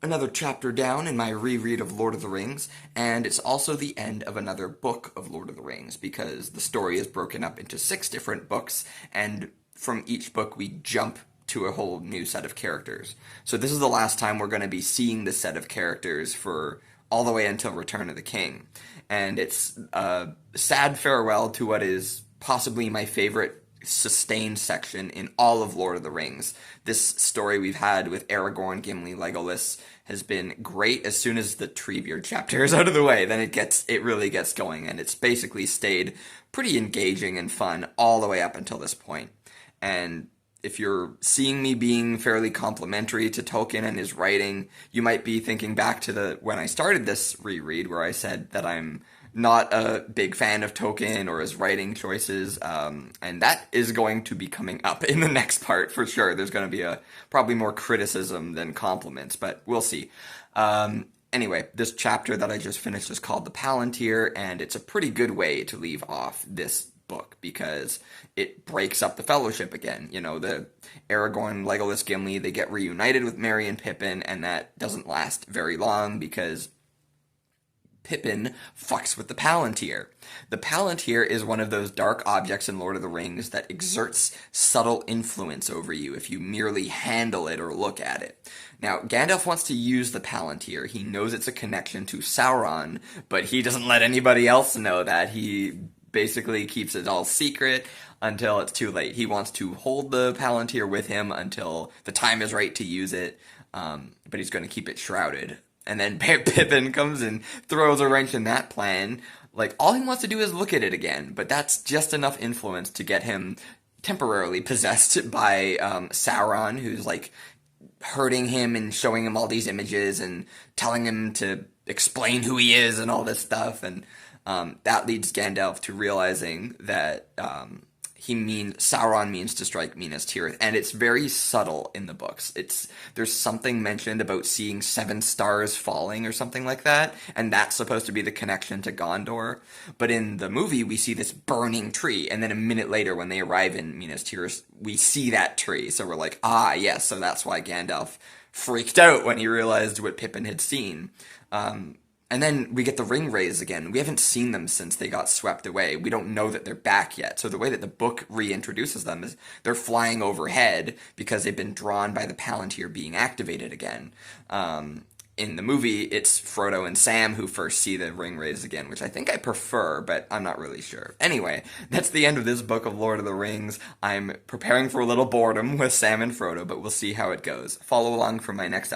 another chapter down in my reread of Lord of the Rings, and it's also the end of another book of Lord of the Rings because the story is broken up into 6 different books, and from each book we jump to a whole new set of characters. So this is the last time we're going to be seeing this set of characters for all the way until Return of the King. And it's a sad farewell to what is possibly my favorite sustained section in all of Lord of the Rings. This story we've had with Aragorn, Gimli, Legolas has been great. As soon as the Treebeard chapter is out of the way, then it really gets going, and it's basically stayed pretty engaging and fun all the way up until this point. And if you're seeing me being fairly complimentary to Tolkien and his writing, you might be thinking back to when I started this reread where I said that I'm not a big fan of Tolkien or his writing choices, and that is going to be coming up in the next part for sure. There's going to be probably more criticism than compliments, but we'll see. Anyway, this chapter that I just finished is called The Palantír, and it's a pretty good way to leave off this book because it breaks up the Fellowship again. You know, the Aragorn, Legolas, Gimli, they get reunited with Merry and Pippin, and that doesn't last very long because Pippin fucks with the Palantír. The Palantír is one of those dark objects in Lord of the Rings that exerts subtle influence over you if you merely handle it or look at it. Now, Gandalf wants to use the Palantír. He knows it's a connection to Sauron, but he doesn't let anybody else know that. He basically keeps it all secret until it's too late. He wants to hold the Palantír with him until the time is right to use it, but he's going to keep it shrouded. And then Pippin comes and throws a wrench in that plan. Like, all he wants to do is look at it again, but that's just enough influence to get him temporarily possessed by Sauron, who's like hurting him and showing him all these images and telling him to explain who he is and all this stuff. And that leads Gandalf to realizing that Sauron means to strike Minas Tirith, and it's very subtle in the books. There's something mentioned about seeing 7 stars falling or something like that, and that's supposed to be the connection to Gondor. But in the movie, we see this burning tree, and then a minute later, when they arrive in Minas Tirith, we see that tree. So we're like, yes, so that's why Gandalf freaked out when he realized what Pippin had seen. And then we get the ring rays again. We haven't seen them since they got swept away. We don't know that they're back yet. So the way that the book reintroduces them is they're flying overhead because they've been drawn by the Palantír being activated again. In the movie, it's Frodo and Sam who first see the ring rays again, which I think I prefer, but I'm not really sure. Anyway, that's the end of this book of Lord of the Rings. I'm preparing for a little boredom with Sam and Frodo, but we'll see how it goes. Follow along for my next